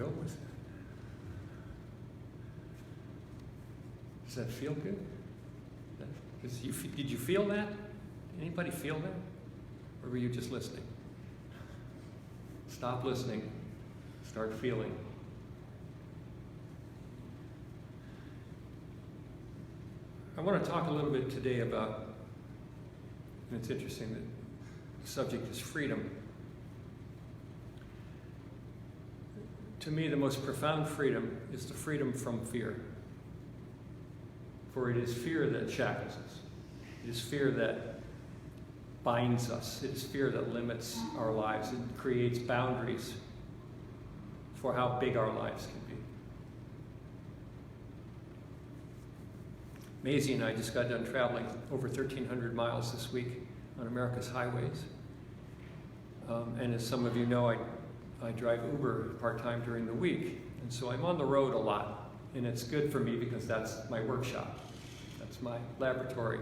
go with it. Does that feel good? Did you feel that? Anybody feel that? Or were you just listening? Stop listening. Start feeling. I want to talk a little bit today about, and it's interesting that the subject is freedom. To me, the most profound freedom is the freedom from fear. For it is fear that shackles us. It is fear that binds us. It is fear that limits our lives. It creates boundaries for how big our lives can be. Maisie and I just got done traveling over 1,300 miles this week on America's highways. And as some of you know, I drive Uber part-time during the week. And so I'm on the road a lot. And it's good for me because that's my workshop. That's my laboratory.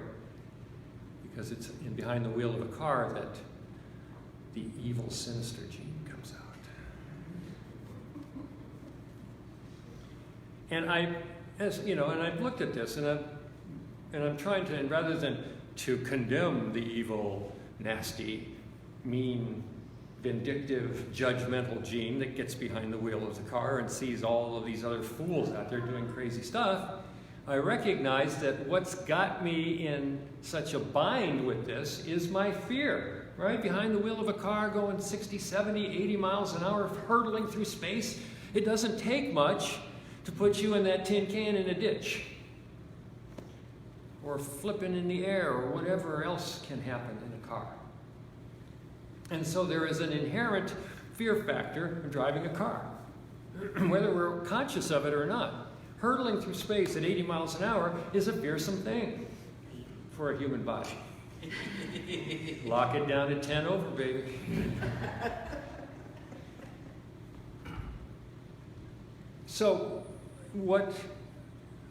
Because it's in behind the wheel of a car that the evil, sinister gene comes out. And I've looked at this, and I'm trying to, and rather than to condemn the evil, nasty, mean, vindictive, judgmental gene that gets behind the wheel of the car and sees all of these other fools out there doing crazy stuff, I recognize that what's got me in such a bind with this is my fear, right? Behind the wheel of a car going 60, 70, 80 miles an hour, hurtling through space. It doesn't take much to put you in that tin can in a ditch, or flipping in the air, or whatever else can happen in a car. And so there is an inherent fear factor of driving a car, whether we're conscious of it or not. Hurtling through space at 80 miles an hour is a fearsome thing for a human body. Lock it down to 10 over, baby. So what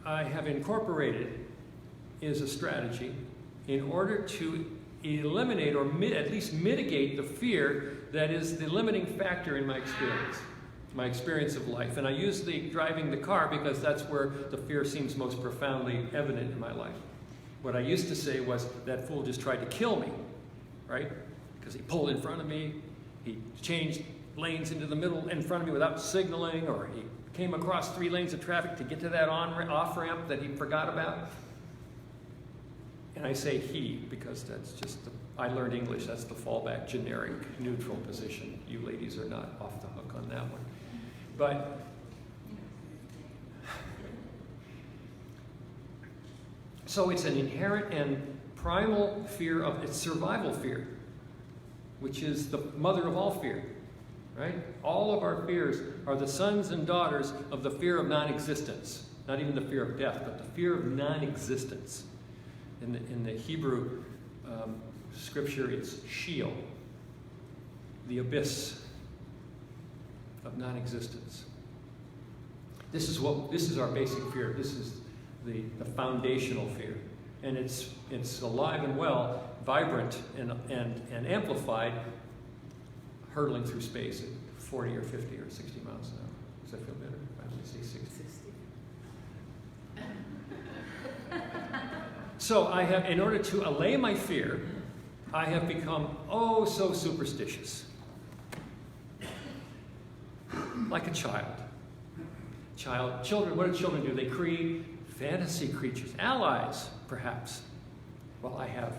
I have incorporated is a strategy in order to eliminate or at least mitigate the fear that is the limiting factor in my experience of life. And I use the driving the car because that's where the fear seems most profoundly evident in my life. What I used to say was, that fool just tried to kill me, right? Because he pulled in front of me, he changed lanes into the middle in front of me without signaling, or he came across 3 lanes of traffic to get to that off ramp that he forgot about. And I say he because that's just I learned English. That's the fallback, generic, neutral position. You ladies are not off the hook on that one. But so it's an inherent and primal fear it's survival fear, which is the mother of all fear, right? All of our fears are the sons and daughters of the fear of non-existence. Not even the fear of death, but the fear of non-existence. In the Hebrew scripture, it's Sheol, the abyss of non-existence. This is our basic fear. This is the foundational fear, and it's alive and well, vibrant and amplified, hurtling through space at 40 or 50 or 60 miles an hour. Does that feel better? I only say 60. So I have, in order to allay my fear, I have become oh so superstitious. Like a child. Children, what do children do? They create fantasy creatures, allies, perhaps. Well, I have,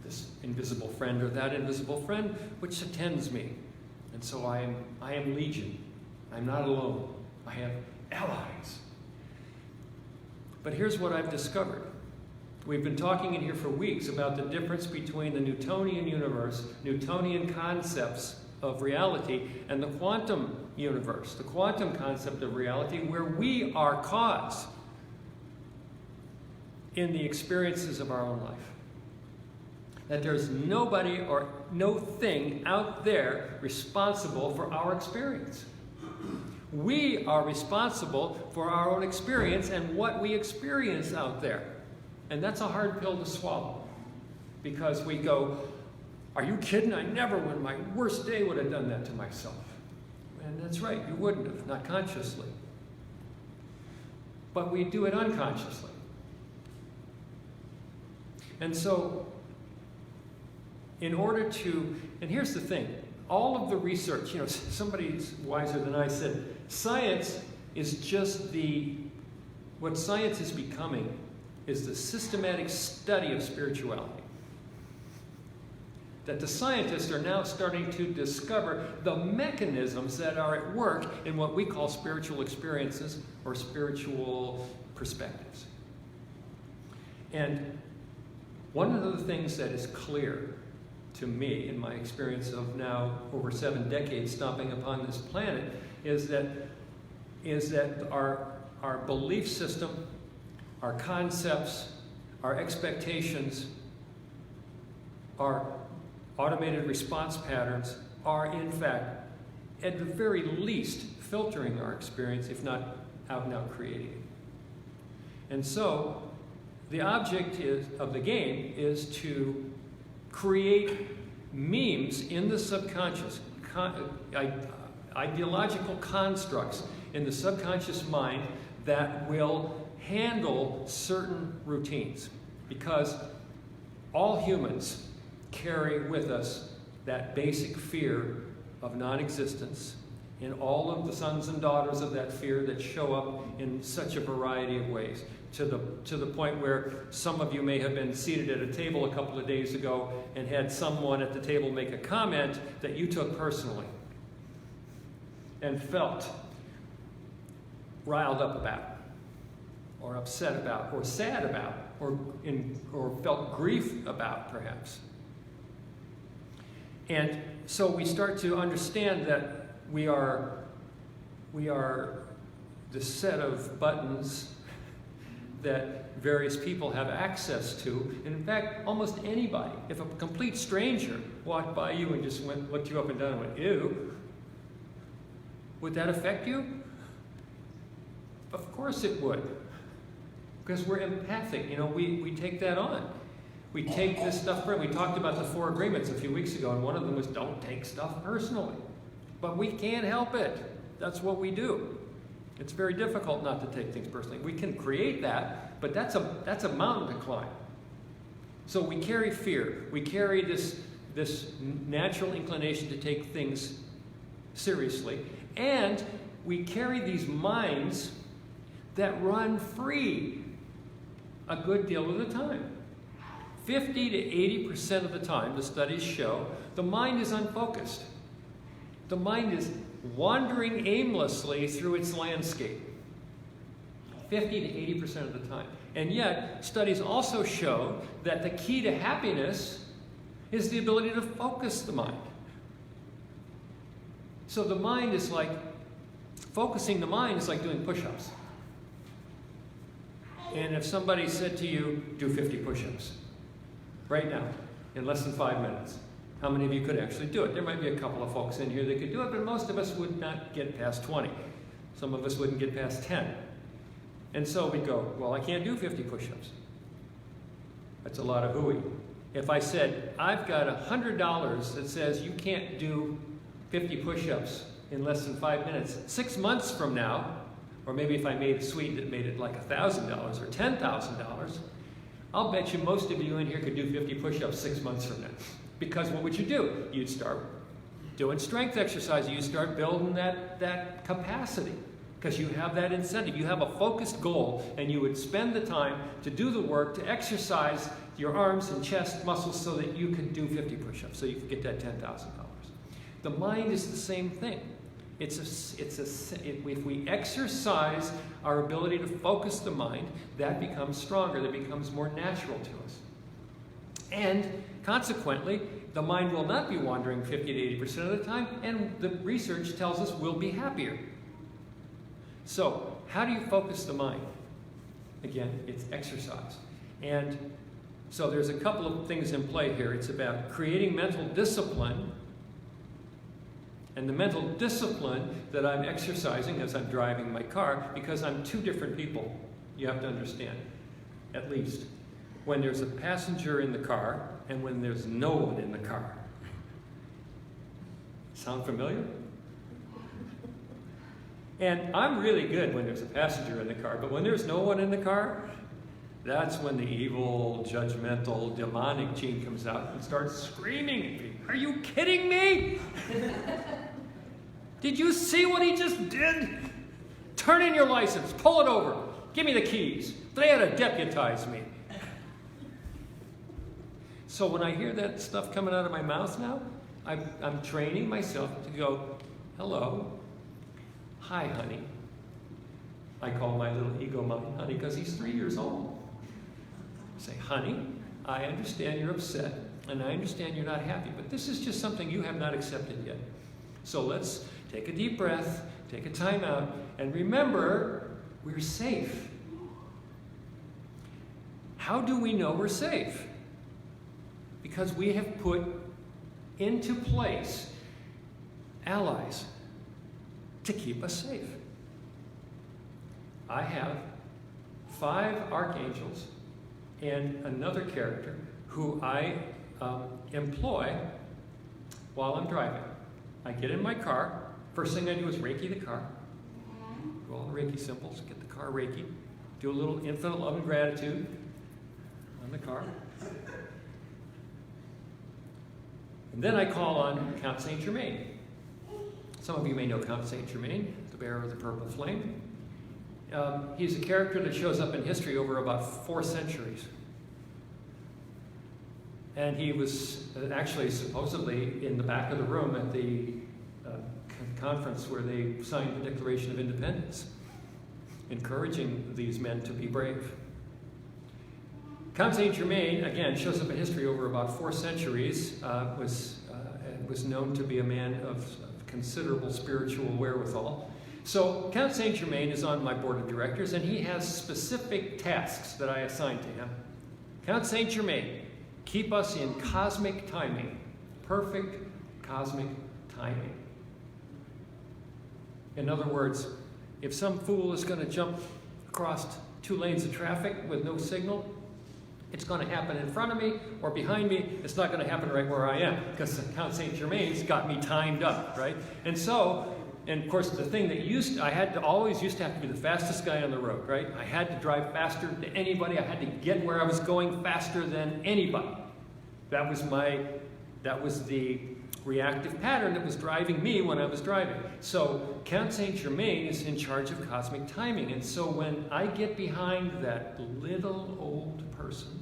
this invisible friend or that invisible friend, which attends me. And so I am legion. I'm not alone. I have allies. But here's what I've discovered. We've been talking in here for weeks about the difference between the Newtonian universe, Newtonian concepts of reality, and the quantum universe, the quantum concept of reality, where we are cause in the experiences of our own life. That there's nobody or no thing out there responsible for our experience. We are responsible for our own experience and what we experience out there. And that's a hard pill to swallow, because we go, are you kidding? I never, on my worst day, would have done that to myself. And that's right, you wouldn't have, not consciously. But we do it unconsciously. And so, in order to, and here's the thing, all of the research, somebody's wiser than I said, science is just what science is becoming is the systematic study of spirituality. That the scientists are now starting to discover the mechanisms that are at work in what we call spiritual experiences or spiritual perspectives. And one of the things that is clear to me in my experience of now over 7 decades stomping upon this planet is that our belief system, our concepts, our expectations, our automated response patterns are in fact, at the very least, filtering our experience, if not out and out creating it. And so, the object of the game is to create memes in the subconscious, ideological constructs in the subconscious mind that will handle certain routines. Because all humans carry with us that basic fear of non-existence and all of the sons and daughters of that fear that show up in such a variety of ways, to the point where some of you may have been seated at a table a couple of days ago and had someone at the table make a comment that you took personally and felt riled up about, or upset about, or sad about, or felt grief about, perhaps. And so we start to understand that we are the set of buttons that various people have access to. And in fact, almost anybody, if a complete stranger walked by you and just looked you up and down and went, ew, would that affect you? Of course it would. Because we're empathic, we take that on. We take this stuff, we talked about the 4 agreements a few weeks ago, and one of them was don't take stuff personally. But we can't help it. That's what we do. It's very difficult not to take things personally. We can create that, but that's a mountain to climb. So we carry fear. We carry this natural inclination to take things seriously. And we carry these minds that run free a good deal of the time. 50 to 80% of the time, the studies show, the mind is unfocused. The mind is wandering aimlessly through its landscape. 50 to 80% of the time. And yet, studies also show that the key to happiness is the ability to focus the mind. So the mind is like, focusing the mind is like doing push-ups. And if somebody said to you, do 50 push-ups, right now, in less than 5 minutes, how many of you could actually do it? There might be a couple of folks in here that could do it, but most of us would not get past 20. Some of us wouldn't get past 10. And so we go, well, I can't do 50 push-ups. That's a lot of hooey. If I said, I've got $100 that says you can't do 50 push-ups in less than 5 minutes, 6 months from now, or maybe if I made it sweet that made it like $1,000 or $10,000, I'll bet you most of you in here could do 50 push-ups 6 months from now. Because what would you do? You'd start doing strength exercise. You'd start building that capacity. Because you have that incentive. You have a focused goal, and you would spend the time to do the work, to exercise your arms and chest muscles so that you can do 50 push-ups, so you can get that $10,000. The mind is the same thing. If we exercise our ability to focus the mind, that becomes stronger, that becomes more natural to us. And consequently, the mind will not be wandering 50 to 80% of the time, and the research tells us we'll be happier. So, how do you focus the mind? Again, it's exercise. And so there's a couple of things in play here. It's about creating mental discipline. And the mental discipline that I'm exercising as I'm driving my car, because I'm 2 different people, you have to understand, at least. When there's a passenger in the car and when there's no one in the car. Sound familiar? And I'm really good when there's a passenger in the car, but when there's no one in the car, that's when the evil, judgmental, demonic Gene comes out and starts screaming at me. Are you kidding me? Did you see what he just did? Turn in your license, pull it over, give me the keys. They had to deputize me. So when I hear that stuff coming out of my mouth now, I'm training myself to go, hello, hi, honey. I call my little ego mommy honey because he's 3 years old. I say, honey, I understand you're upset, and I understand you're not happy, but this is just something you have not accepted yet. So let's take a deep breath, take a time out, and remember, we're safe. How do we know we're safe? Because we have put into place allies to keep us safe. I have 5 archangels and another character who I employ while I'm driving. I get in my car. First thing I do is Reiki the car. Do all the Reiki symbols, get the car Reiki. Do a little infinite love and gratitude on the car. And then I call on Count Saint Germain. Some of you may know Count Saint Germain, the bearer of the purple flame. He's a character that shows up in history over about 4 centuries. And he was actually supposedly in the back of the room at the conference where they signed the Declaration of Independence, encouraging these men to be brave. Count Saint Germain, again, shows up in history over about 4 centuries, was known to be a man of considerable spiritual wherewithal. So Count Saint Germain is on my board of directors, and he has specific tasks that I assign to him. Count Saint Germain, keep us in cosmic timing, perfect cosmic timing. In other words, if some fool is going to jump across 2 lanes of traffic with no signal, it's going to happen in front of me or behind me. It's not going to happen right where I am because Count Saint Germain's got me timed up, right? And so, and of course, the thing that I always used to have to be the fastest guy on the road, right? I had to drive faster than anybody. I had to get where I was going faster than anybody. That was the reactive pattern that was driving me when I was driving. So Count Saint Germain is in charge of cosmic timing. And so when I get behind that little old person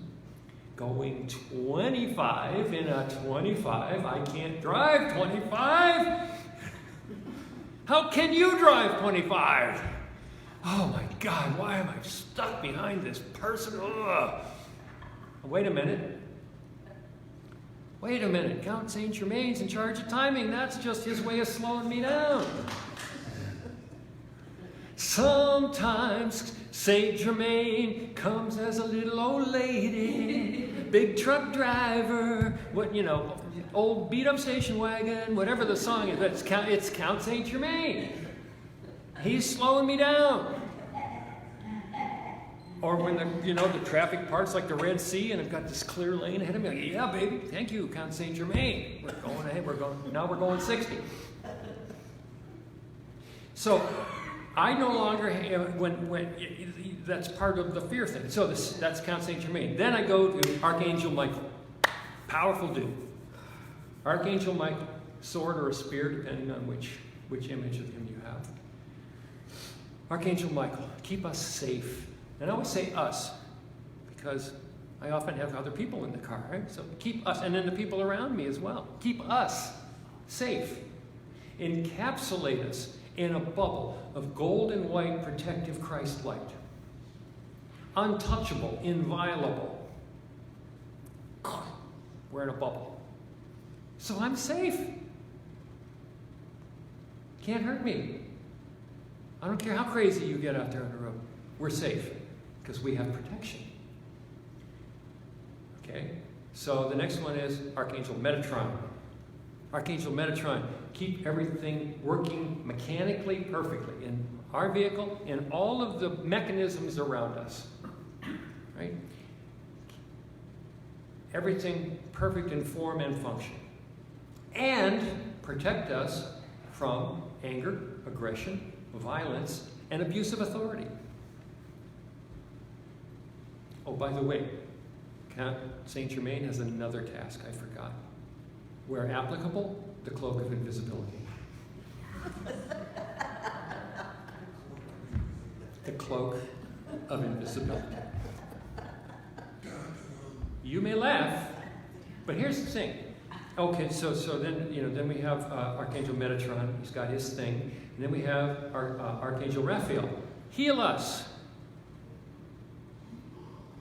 going 25 in a 25, I can't drive 25. How can you drive 25? Oh my God, why am I stuck behind this person? Ugh. Wait a minute. Wait a minute, Count Saint Germain's in charge of timing. That's just his way of slowing me down. Sometimes Saint Germain comes as a little old lady, big truck driver, old beat-up station wagon, whatever the song is. It's Count Saint Germain. He's slowing me down. Or when the traffic parts like the Red Sea and I've got this clear lane ahead of me, like, yeah, baby, thank you, Count Saint Germain. We're going ahead. Now we're going 60. So I no longer have, that's part of the fear thing. So that's Count Saint Germain. Then I go to Archangel Michael. Powerful dude. Archangel Michael, sword or a spear, depending on which image of him you have. Archangel Michael, keep us safe. And I always say us, because I often have other people in the car, right? So keep us, and then the people around me as well. Keep us safe. Encapsulate us in a bubble of gold and white protective Christ light. Untouchable, inviolable. We're in a bubble. So I'm safe. Can't hurt me. I don't care how crazy you get out there on the road. We're safe because we have protection. Okay? So the next one is Archangel Metatron. Archangel Metatron, keep everything working mechanically perfectly in our vehicle and all of the mechanisms around us. Right? Everything perfect in form and function. And protect us from anger, aggression, violence, and abuse of authority. Oh, by the way, Count Saint Germain has another task I forgot. Where applicable, the cloak of invisibility. The cloak of invisibility. You may laugh, but here's the thing. Okay, so then we have Archangel Metatron. He's got his thing, and then we have our Archangel Raphael. Heal us.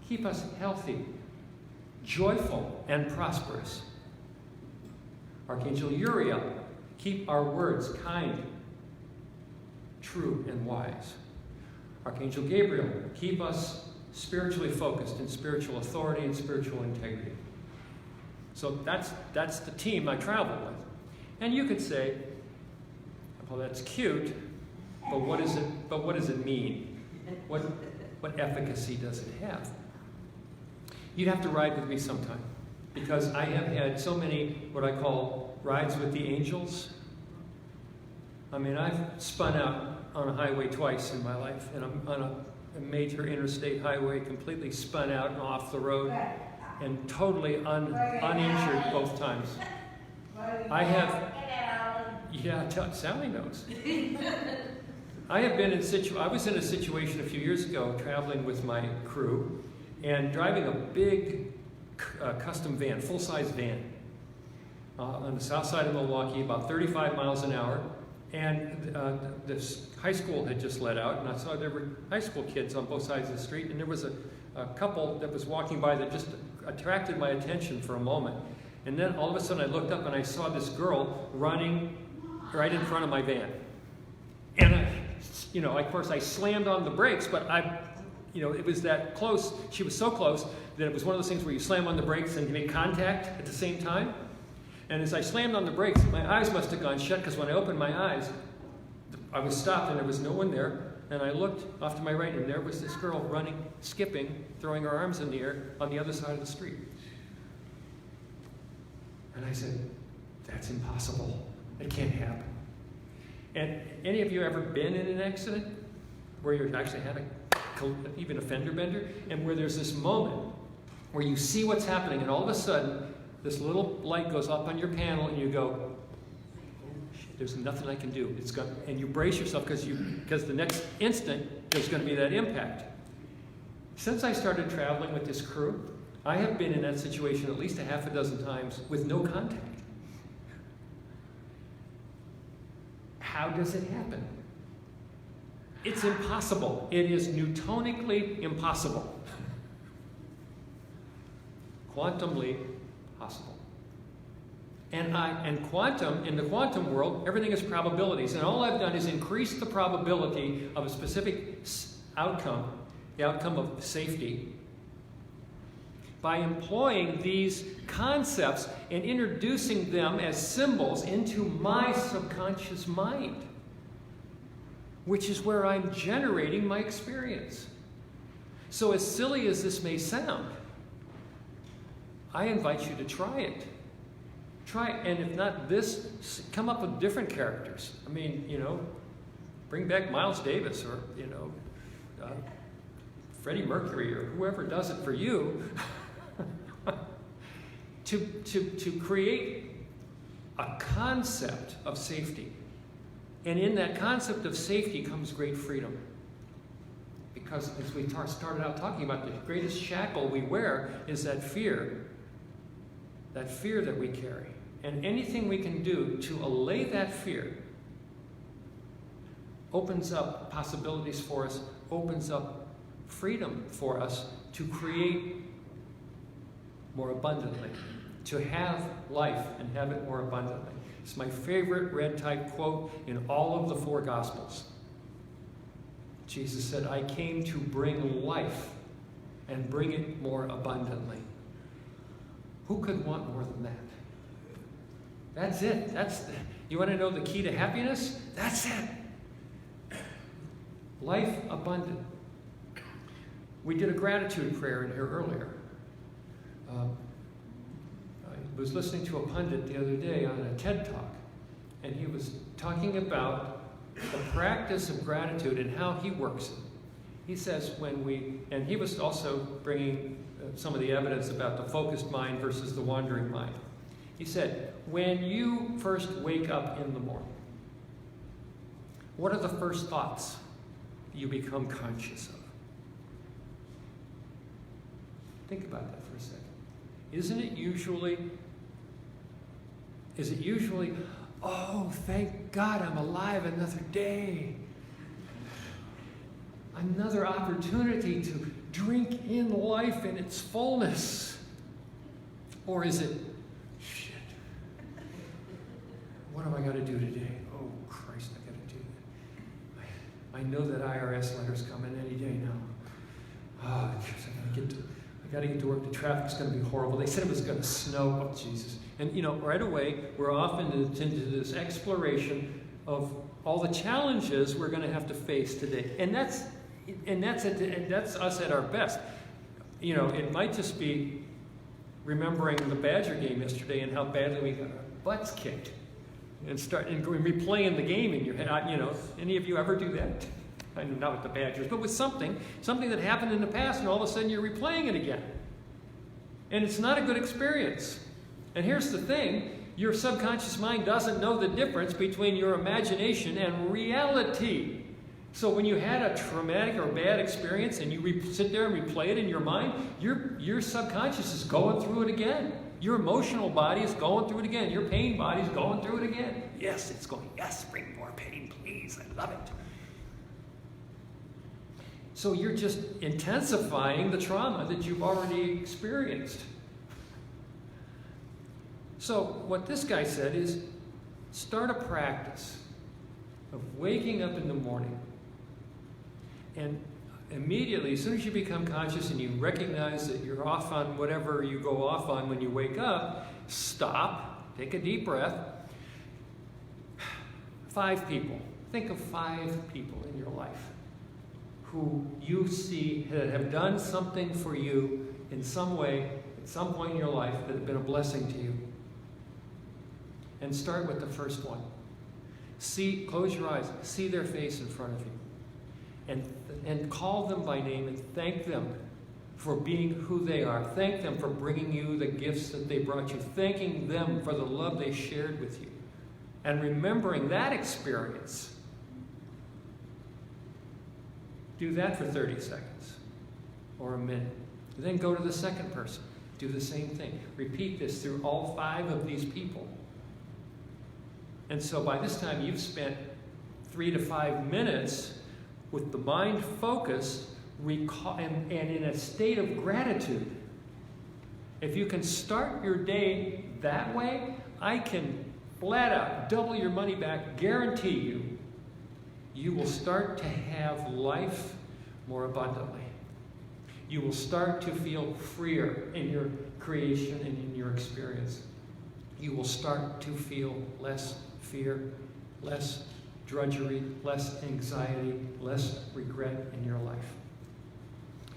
Keep us healthy, joyful, and prosperous. Archangel Uriel. Keep our words kind, true, and wise. Archangel Gabriel. Keep us spiritually focused in spiritual authority and spiritual integrity. So that's the team I travel with. And you could say, well, that's cute, but what does it mean? What efficacy does it have? You'd have to ride with me sometime, because I have had so many what I call rides with the angels. I mean, I've spun out on a highway twice in my life, and I'm on a major interstate highway, completely spun out and off the road, and totally uninjured both times. I have, Sally knows. I was in a situation a few years ago traveling with my crew and driving a big custom van, full-size van, on the south side of Milwaukee, about 35 miles an hour. And this high school had just let out, and I saw there were high school kids on both sides of the street, and there was a couple that was walking by that just attracted my attention for a moment. And then all of a sudden I looked up and I saw this girl running right in front of my van. And of course I slammed on the brakes, but it was that close. She was so close that it was one of those things where you slam on the brakes and you make contact at the same time. And as I slammed on the brakes, my eyes must have gone shut, because when I opened my eyes, I was stopped and there was no one there. And I looked off to my right, and there was this girl running, skipping, throwing her arms in the air on the other side of the street. And I said, that's impossible. It can't happen. And any of you ever been in an accident where you actually had even a fender bender, and where there's this moment where you see what's happening, and all of a sudden this little light goes up on your panel, and you go, there's nothing I can do. And you brace yourself, because the next instant there's going to be that impact. Since I started traveling with this crew, I have been in that situation at least a half a dozen times with no contact. How does it happen? It's impossible. It is Newtonically impossible. Quantumly possible. And quantum, in the quantum world, everything is probabilities. And all I've done is increase the probability of a specific outcome, the outcome of safety, by employing these concepts and introducing them as symbols into my subconscious mind, which is where I'm generating my experience. So as silly as this may sound, I invite you to try it. Try it, and if not this, come up with different characters. I mean, bring back Miles Davis, or, Freddie Mercury, or whoever does it for you, to create a concept of safety. And in that concept of safety comes great freedom. Because as we started out talking about, the greatest shackle we wear is that fear that we carry. And anything we can do to allay that fear opens up possibilities for us, opens up freedom for us to create more abundantly, to have life and have it more abundantly. It's my favorite red type quote in all of the 4 Gospels. Jesus said, I came to bring life and bring it more abundantly. Who could want more than that? That's it. You want to know the key to happiness? That's it. Life abundant. We did a gratitude prayer in here earlier. I was listening to a pundit the other day on a TED Talk, and he was talking about the practice of gratitude and how he works it. He says and he was also bringing some of the evidence about the focused mind versus the wandering mind. He said, when you first wake up in the morning, what are the first thoughts you become conscious of? Think about that for a second. Is it usually, oh, thank God I'm alive another day. Another opportunity to drink in life in its fullness? Or is it, shit, what have I got to do today? Oh, Christ, I got to do that. I know that IRS letter's coming any day now. Oh, I got to get to work. The traffic's going to be horrible. They said it was going to snow. Oh, Jesus. And, right away, we're off into this exploration of all the challenges we're going to have to face today. And that's us at our best. It might just be remembering the Badger game yesterday and how badly we got our butts kicked, and replaying the game in your head. Any of you ever do that? I know not with the Badgers, but with something that happened in the past, and all of a sudden you're replaying it again. And it's not a good experience. And here's the thing, your subconscious mind doesn't know the difference between your imagination and reality. So when you had a traumatic or bad experience and you sit there and replay it in your mind, your subconscious is going through it again. Your emotional body is going through it again. Your pain body is going through it again. Yes, it's going, yes, bring more pain, please. I love it. So you're just intensifying the trauma that you've already experienced. So what this guy said is, start a practice of waking up in the morning, and immediately, as soon as you become conscious and you recognize that you're off on whatever you go off on when you wake up, stop, take a deep breath. 5 people. Think of 5 people in your life who you see that have done something for you in some way, at some point in your life, that have been a blessing to you. And start with the first one. Close your eyes, see their face in front of you. And call them by name and thank them for being who they are. Thank them for bringing you the gifts that they brought you. Thanking them for the love they shared with you. And remembering that experience. Do that for 30 seconds or a minute. Then go to the second person. Do the same thing. Repeat this through all 5 of these people. And so by this time, you've spent 3 to 5 minutes with the mind focused and in a state of gratitude. If you can start your day that way, I can flat out double your money back, guarantee you, you will start to have life more abundantly. You will start to feel freer in your creation and in your experience. You will start to feel less fear, less drudgery, less anxiety, less regret in your life.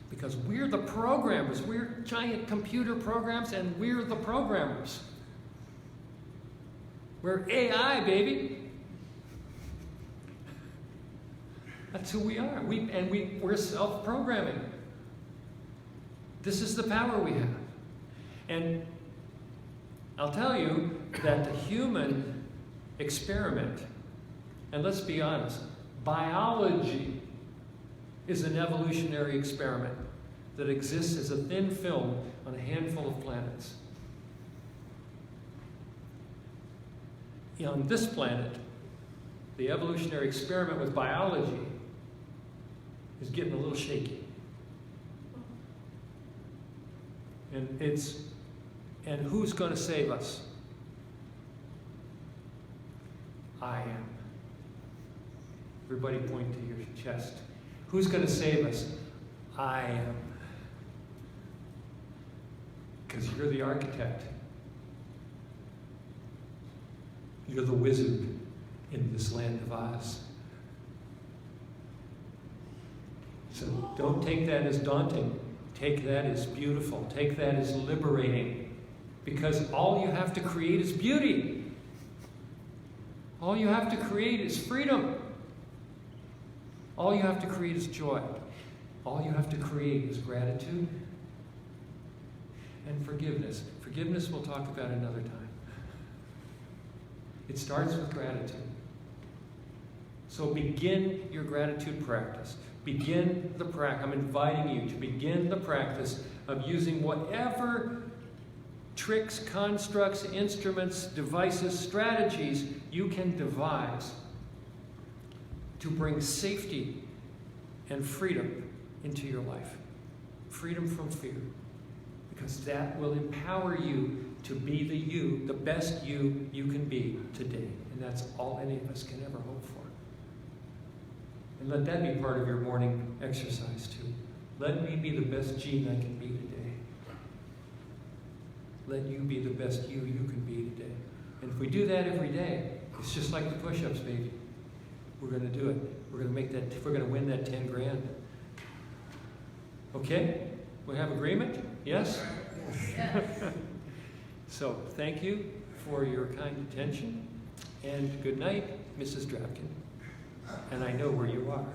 Because we're the programmers. We're giant computer programs, and we're the programmers. We're AI, baby. That's who we are. We're self-programming. This is the power we have. And I'll tell you that the human experiment, and let's be honest, biology is an evolutionary experiment that exists as a thin film on a handful of planets. On this planet, the evolutionary experiment with biology is getting a little shaky. And who's going to save us? I am. Everybody point to your chest. Who's going to save us? I am. Because you're the architect. You're the wizard in this land of Oz. So don't take that as daunting. Take that as beautiful. Take that as liberating. Because all you have to create is beauty. All you have to create is freedom. All you have to create is joy. All you have to create is gratitude and forgiveness. Forgiveness we'll talk about another time. It starts with gratitude. So begin your gratitude practice. Begin the practice. I'm inviting you to begin the practice of using whatever tricks, constructs, instruments, devices, strategies you can devise to bring safety and freedom into your life. Freedom from fear. Because that will empower you to be the best you can be today. And that's all any of us can ever hope for. And let that be part of your morning exercise too. Let me be the best Gene I can be today. Let you be the best you can be today. And if we do that every day, it's just like the push-ups, baby. We're going to do it. We're going to make that. We're going to win that 10 grand. Okay? We have agreement? Yes? Yes. So, thank you for your kind attention. And good night, Mrs. Drapkin. And I know where you are.